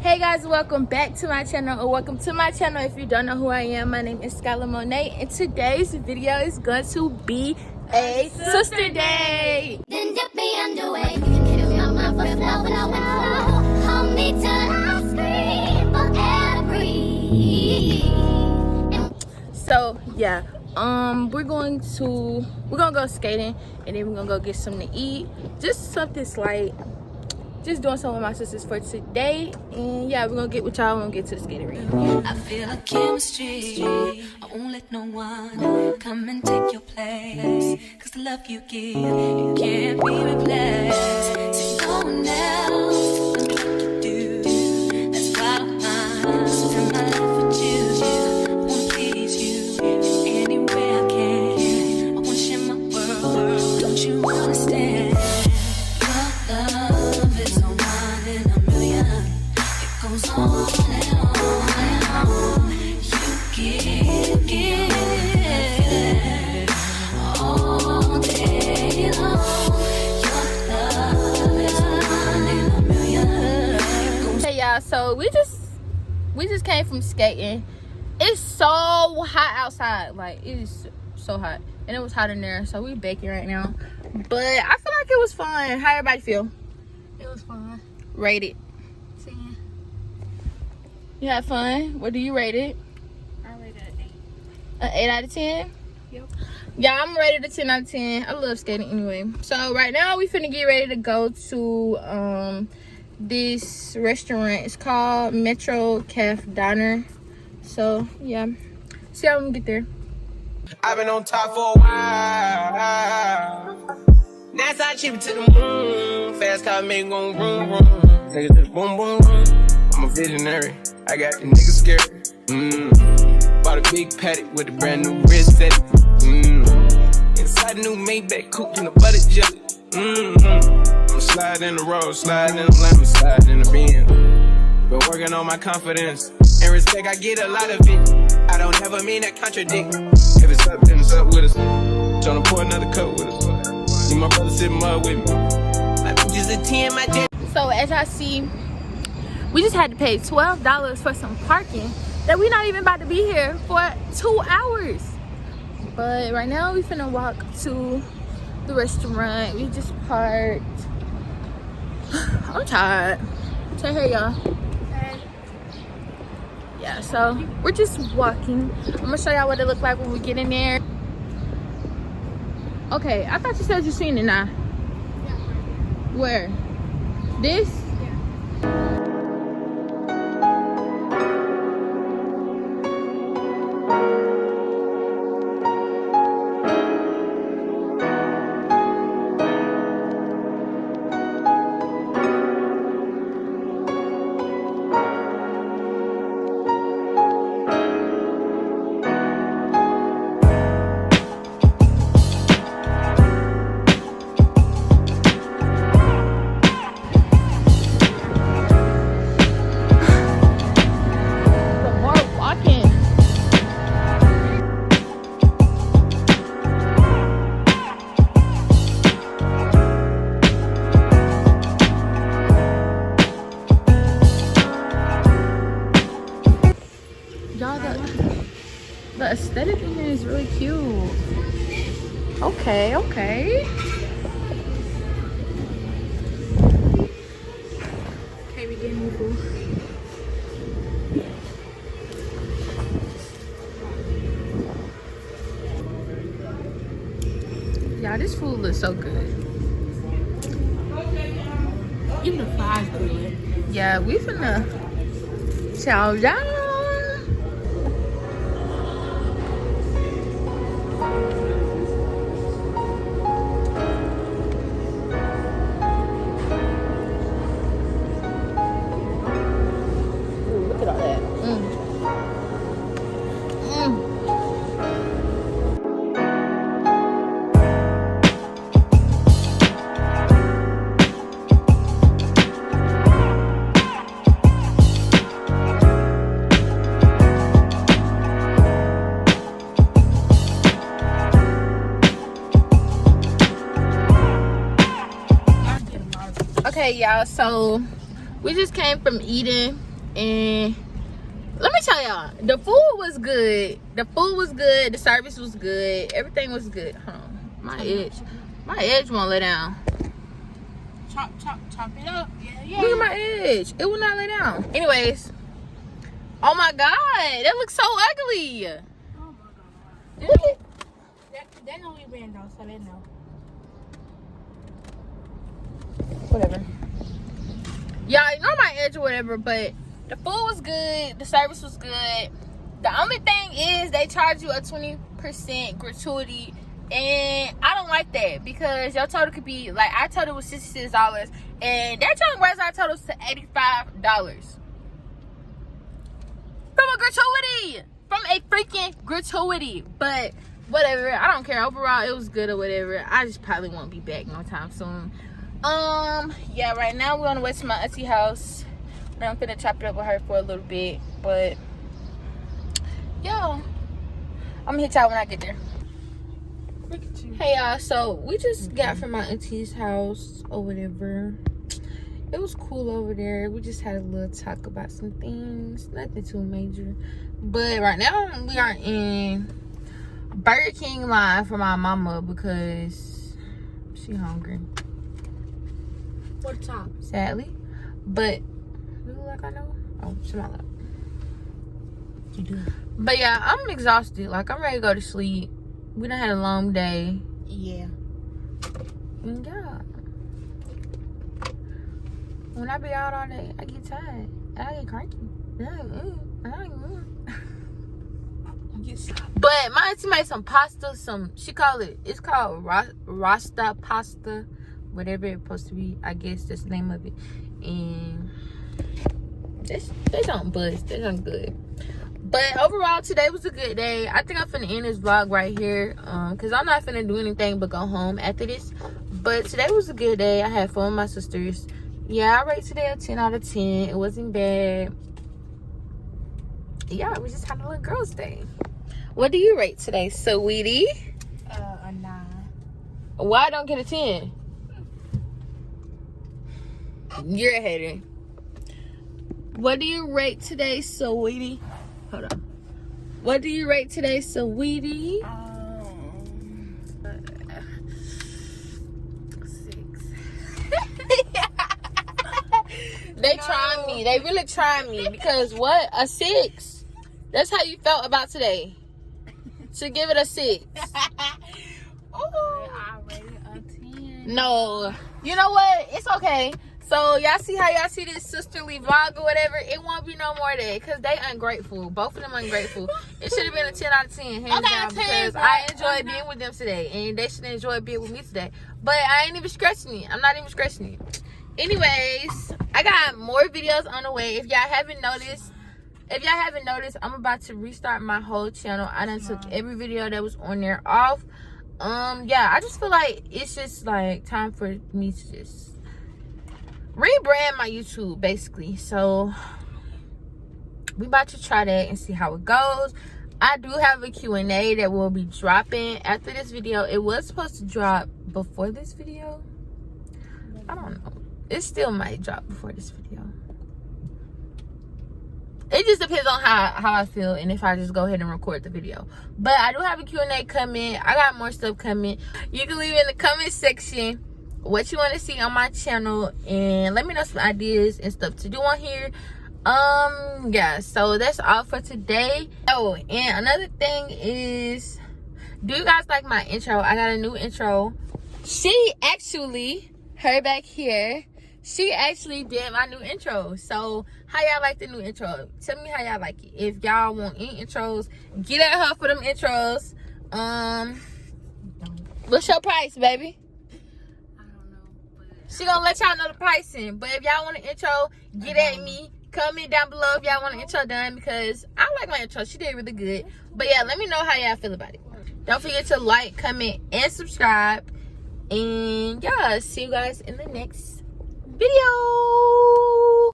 Hey guys, welcome back to my channel, or welcome to my channel if you don't know who I am. My name is Skylar Monet, and today's video is going to be a sister day. Then dip me underway. You can kill my mind for flow. Hold me till I scream for every. So yeah, we're gonna go skating, and then we're gonna go get something to eat. Just something slight. Just doing something with my sisters for today, and yeah, we're gonna get with y'all when we get to the skating rink. I feel a chemistry. I won't let no one come and take your place. Cause the love you give, it can't be replaced. See, no one else can do like you do. That's why I don't mind. Spend my life with you. I wanna please you any way I can. I wanna share my world. Don't you understand? Your love is no one in a million. It goes on and on and on. You give all day long. Your love is no one in a million. It goes Hey y'all, so we just came from skating. It's so hot outside, like it is so hot, and it was hot in there, so we baking right now. But I feel like it was fun. How everybody feel? It was fun. Rate it. 10. You had fun? What do you rate it? I rated an 8. An 8 out of 10? Yep. Yeah, I'm rated a 10 out of 10. I love skating anyway. So right now we finna get ready to go to this restaurant. It's called Metro Caf Diner. So yeah, see how we get there. I've been on top for a while. That's how cheap to the moon. Fast car make gon' vroom vroom. Take it to the boom boom boom. I'm a visionary. I got the niggas scared. Bought a big paddock with a brand new wrist set. Inside the new Maybach coupe in the butter jelly. I'm sliding in the road, sliding in the lemon, sliding in the Benz. Been working on my confidence and respect. I get a lot of it. I don't ever mean that contradict. If it's up, then it's up with us. Tryna pour another cup with us. See my brother sitting mud with me. My bitch is a 10, my jet. So as y'all see, we just had to pay $12 for some parking that we're not even about to be here for 2 hours. But right now we finna walk to the restaurant. We just parked. I'm tired. So here y'all. Yeah, so we're just walking. I'm gonna show y'all what it look like when we get in there. Okay, I thought you said you seen it now. Where? This? Y'all, the aesthetic in here is really cute. Okay. Okay, we getting you food. Y'all, this food looks so good. Even the fries good. Yeah, we finna chow down. Ooh, look at all that. Okay, y'all, so we just came from eating And let me tell y'all, the food was good. The food was good. The service was good. Everything was good. Hold on. My edge won't lay down. Chop it up. Yeah. Look at my edge. It will not lay down. Anyways. Oh my God. That looks so ugly. Oh my God. Look at. They know we ran though, so they know. Whatever. Y'all ignore my edge or whatever, but the food was good. The service was good. The only thing is they charge you a 20% gratuity. And I don't like that because your total could be, like, I told it was $66. And they're trying to raise our totals to $85. From a gratuity. From a freaking gratuity. But whatever. I don't care. Overall, it was good or whatever. I just probably won't be back no time soon. Yeah, right now we're on the way to my auntie house. I'm gonna chop it up with her for a little bit. But, yeah. I'm gonna hit y'all when I get there. Look at you. Hey y'all, so we just got from my auntie's house or whatever. It was cool over there. We just had a little talk about some things, nothing too major. But right now we are in Burger King line for my mama because she hungry. What top? Sadly, but you look like I know. Oh, smell up. You do. But yeah, I'm exhausted. Like I'm ready to go to sleep. We done had a long day. Yeah. And yeah. When I be out all day, I get tired. I get cranky. But my auntie made some pasta. It's called Rasta pasta. Whatever it's supposed to be. I guess that's the name of it. And they don't buzz. They don't good. But overall, today was a good day. I think I'm finna end this vlog right here. Because I'm not finna do anything but go home after this. But today was a good day. I had fun with my sisters. Yeah, I rate today a 10 out of 10. It wasn't bad. Yeah, we just had a little girls' day. What do you rate today, sweetie? A 9. Why I don't get a 10? You're a hater. What do you rate today, sweetie? Hold on. What do you rate today, sweetie? 6. They tried me. They really tried me because what? A 6? That's how you felt about today. So give it a 6. I rated a 10. No. You know what? It's okay. So y'all see how y'all see this sisterly vlog or whatever? It won't be no more of that because they ungrateful. Both of them ungrateful. It should have been a 10 out of 10 hands down because I enjoyed being with them today and they should enjoy being with me today. But I ain't even scratching it. I'm not even scratching it. Anyways, I got more videos on the way. If y'all haven't noticed, I'm about to restart my whole channel. I done took every video that was on there off. Yeah, I just feel like it's just like time for me to just rebrand my YouTube basically. So we about to try that and see how it goes. I do have a Q&A that will be dropping after this video. It was supposed to drop before this video. I don't know. It still might drop before this video. It just depends on how I feel and if I just go ahead and record the video. But I do have a Q&A coming. I got more stuff coming. You can leave in the comment section what you want to see on my channel and let me know some ideas and stuff to do on here. Yeah, so that's all for today. Oh, and another thing is, do you guys like my intro? I got a new intro. She actually, her back here, she actually did my new intro. So how y'all like the new intro? Tell me how y'all like it. If y'all want any intros, get at her for them intros. What's your price, baby? I don't know, but She gonna let y'all know the pricing. But if y'all want an intro, get at me. Comment down below if y'all want an intro done because I like my intro. She did really good. But yeah, let me know how y'all feel about it. Don't forget to like, comment, and subscribe. And yeah, see you guys in the next video.